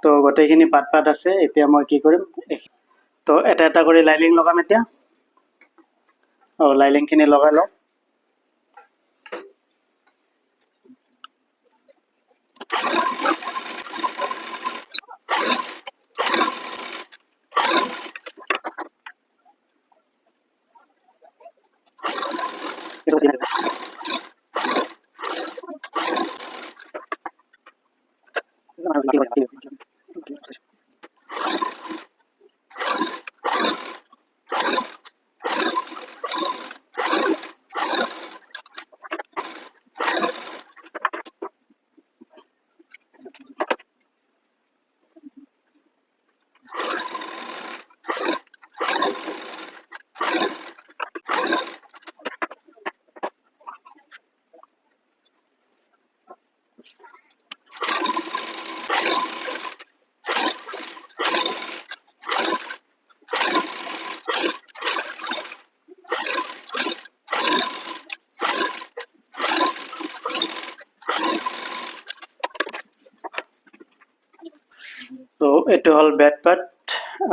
তো গোটেইখিনি পাত পাত আছে এতিয়া মই কি কৰিম তো এটা এটা কৰি লাইনিং লগাম এতিয়া লাইনিংখিনি লগাই লওঁ তো এইটো হল বেড পার্ট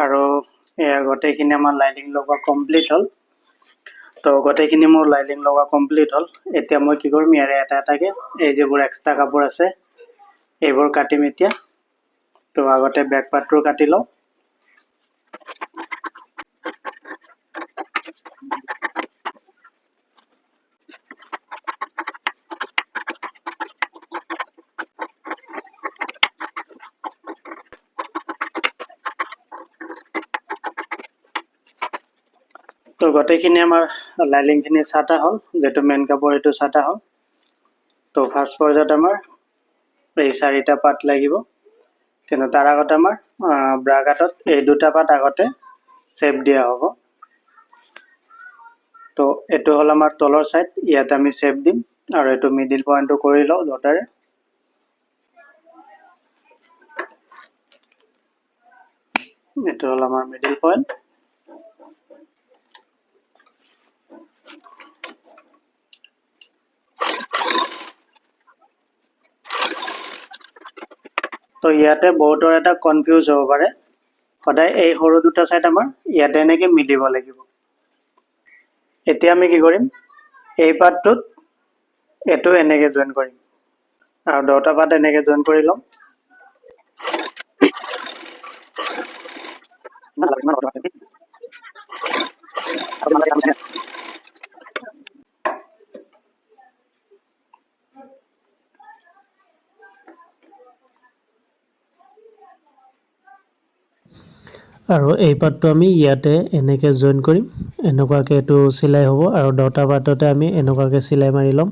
আৰু গোটেইখিনি আমাৰ লাইনিং লগোৱা কমপ্লিট হল তো গোটেইখিনি মোৰ লাইনিং লগোৱা কমপ্লিট হল এতিয়া মই কি কৰিম ইয়াৰে এটা এটাকে এই যেবোৰ এক্সট্ৰা কাপোৰ আছে এইবোৰ কাটিম এতিয়া তো আগতে বেক পাৰ্টটো কাটি লওঁ তো গোটেইখিনি আমাৰ লাইনিংখিনি চাটা হল যেটো মেইন কাপোৰ এটো চাটা হল তো ফাৰ্স্ট পৰ্যায়ত আমাৰ এই চাৰিটা পাত লাগিব কিন্তু তাৰ আগতে আমাৰ ব্ৰাকেটত এই দুটা পাত আগতে শেপ দিয়া হ'ব তো এটো হল আমাৰ তলৰ সাইড ইয়াত আমি শেপ দিম আৰু এটো মিডল পইণ্টটো কৰি লওঁ দুটাৰে এটো হল আমাৰ মিডল পইণ্ট তো ইয়াতে বহুতৰ এটা কনফিউজ হ'ব পাৰে সদায় এই সৰু দুটা সাইড আমাৰ ইয়াতে এনেকে মিলিব লাগিব এতিয়া আমি কি কৰিম এই পাৰ্টটোত এটো এনেকে জয়েন কৰিম আৰু দুটা পাৰ্ট এনেকে জয়েন কৰি লম আৰু এই পাৰ্টটো আমি ইয়াতে এনেকে জয়েন কৰিম এনেকুৱাকে এটো সিলাই হ'ব আৰু দুটা পাৰ্টতে আমি এনেকুৱাকে সিলাই মাৰি লম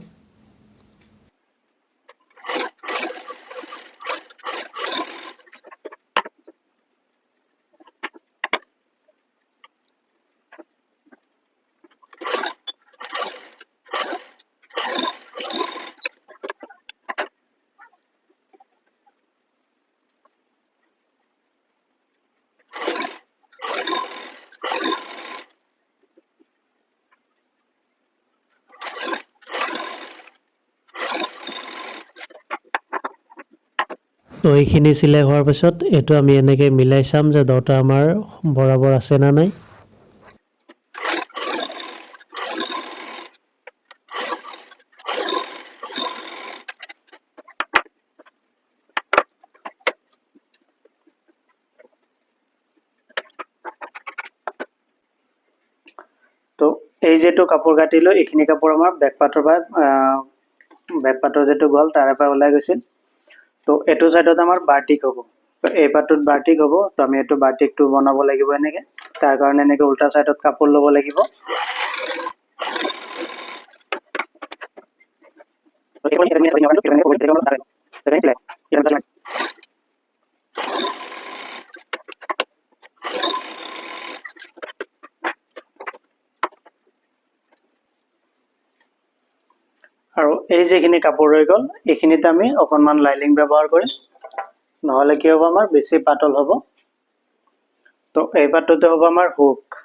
তো এইখিনি সিলাই হোৱাৰ পিছত এটো আমি এনেকে মিলাই চাম যে দুটা আমাৰ বৰাবৰ আছে না নাই তো এই যেটো কাপোৰ কাটিলো এইখিনি কাপোৰ আমাৰ বেক পাৰ্টৰ যেটো গল তাৰে পৰা ওলাই গৈছিল তো এটো সাইডত আমাৰ বাটিক হ'ব তো এই পাৰ্টটোত বাটিক হ'ব তো আমি এটো বাটিকটো বনাব লাগিব এনেকে তাৰ কাৰণে এনেকে উল্টা সাইডত কাপোৰ ল'ব লাগিব আৰু এই যেখিনি কাপোৰ ৰৈ গল এইখিনিতে আমি অকনমান লাইনিং ব্যৱহাৰ কৰিম নহলে কি হ'ব আমাৰ বেছি পাতল হ'ব তো এই পাৰ্টটোতে হ'ব আমাৰ হুক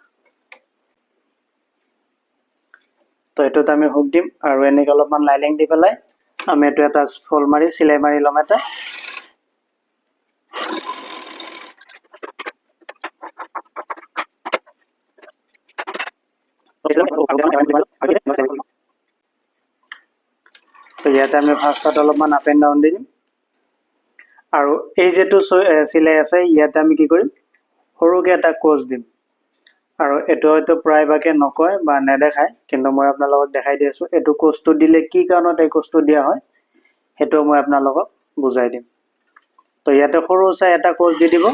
তো এটোত আমি হুক দিম আৰু এনেকে অলপমান লাইনিং দি পেলাই আমি এটো এটা ফল মাৰি সিলাই মাৰি লম এটা তো ইয়াতে আমি ফাৰ্ষ্টত অলপমান আপ এণ্ড ডাউন দি দিম আৰু এই যেটো চিলাই আছে ইয়াতে আমি কি কৰিম সৰুকৈ এটা কোচ দিম আৰু এটো হয়তো প্ৰায়ভাগে নকয় বা নেদেখায় কিন্তু মই আপোনালোকক দেখাই দি আছোঁ এটো কোচটো দিলে কি কাৰণত এই কোচটো দিয়া হয় হেটো মই আপোনালোকক বুজাই দিম তো ইয়াতে সৰু চাই এটা কোচ দি দিব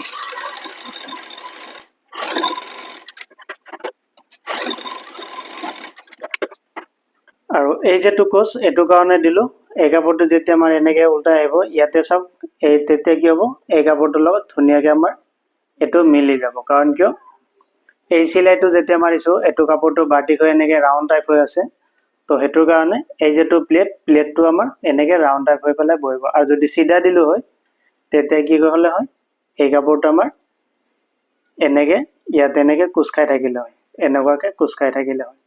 আৰু এই যেটো কোচ এটো কাৰণে দিলো এই কাপোৰটো যেতিয়া আমাৰ এনেকৈ উল্টাই আহিব ইয়াতে চাওক এই তেতিয়া কি হ'ব এই কাপোৰটোৰ লগত ধুনীয়াকৈ আমাৰ এটো মিলি যাব কাৰণ কিয় এই চিলাইটো যেতিয়া মাৰিছো এটো কাপোৰটো বাটিক হৈ এনেকৈ ৰাউণ্ড টাইপ হৈ আছে তো হেতুৰ কাৰণে এই যেটো প্লেটটো আমাৰ এনেকৈ ৰাউণ্ড টাইপ হৈ পেলাই বহিব আৰু যদি সিধা দিলো হয় তেতিয়া কি হ'লে হয় এই কাপোৰটো আমাৰ এনেকৈ ইয়াত এনেকৈ কুচ খাই থাকিলে হয় এনেকুৱাকৈ কুচ খাই থাকিলে হয়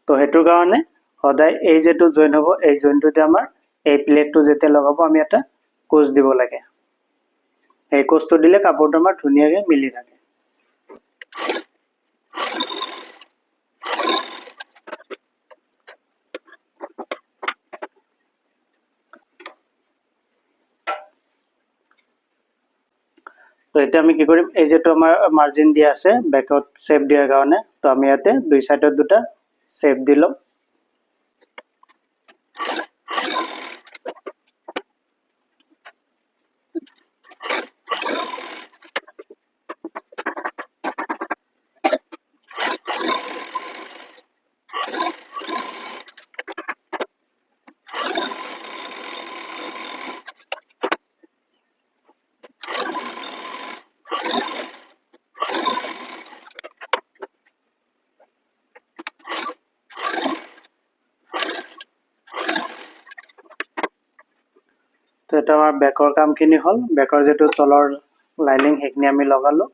তো হেতুৰ কাৰণে সদায় এই যেটো জইন হ'ব এই জইনটোতে আমাৰ এই প্লেটটো যেতিয়া লগাব আমি এটা কোচ দিব লাগে এই কোচটো দিলে কাপোৰটো আমাৰ ধুনীয়াকৈ মিলি থাকে তো এতিয়া আমি কি কৰিম এই যেটো আমাৰ মাৰ্জিন দিয়া আছে ব্যাকত শেপ দিয়াৰ কাৰণে তো আমি ইয়াতে দুই সাইডত দুটা শেপ দিলম তো এটা আমাৰ ব্যাকৰ কামখিনি হল ব্যাকৰ যেটো তলৰ লাইনিং হেকনি আমি লগালো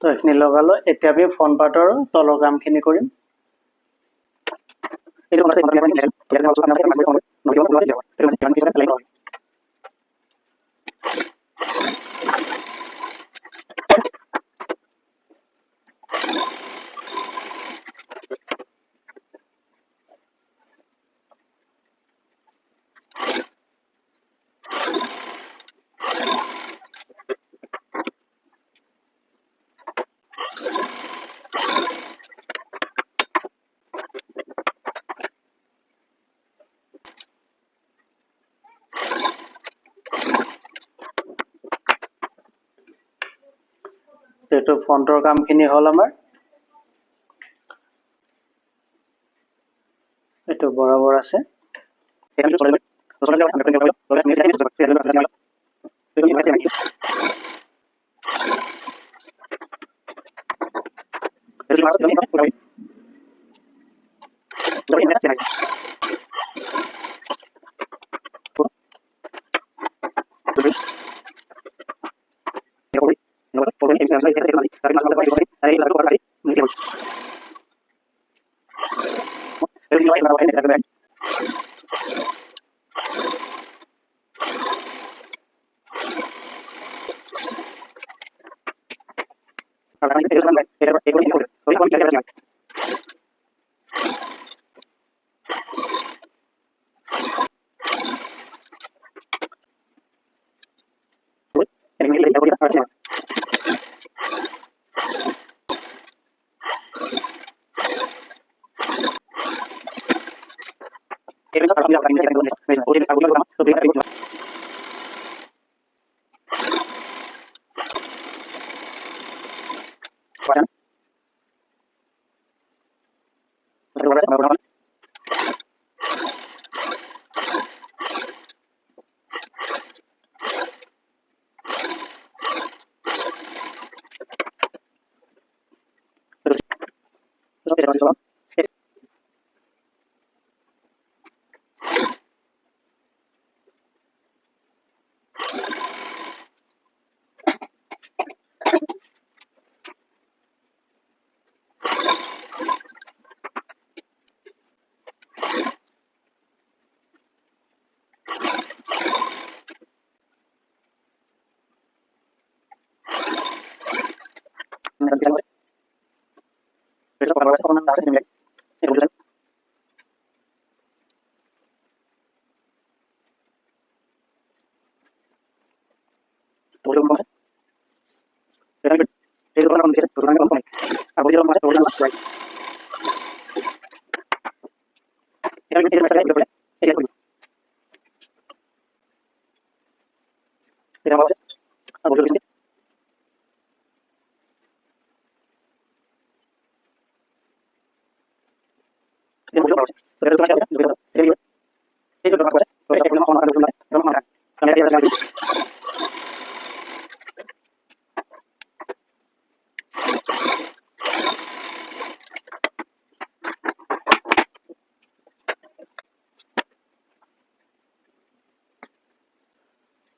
তো এখিনি লগালো এতিয়া আমি ফ্ৰন্ট পাৰ্টৰ তলৰ কামখিনি কৰিম এইটো ফ্ৰন্টৰ কামখিনি হল আমাৰ এইটো বৰাবৰ আছে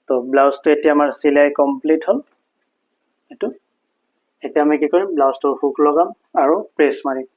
তো ব্লাউজটো এতিয়া আমাৰ চিলাই কমপ্লিট হ'ল এইটো এতিয়া আমি কি কৰিম ব্লাউজটোৰ হুক লগাম আৰু প্ৰেছ মাৰিম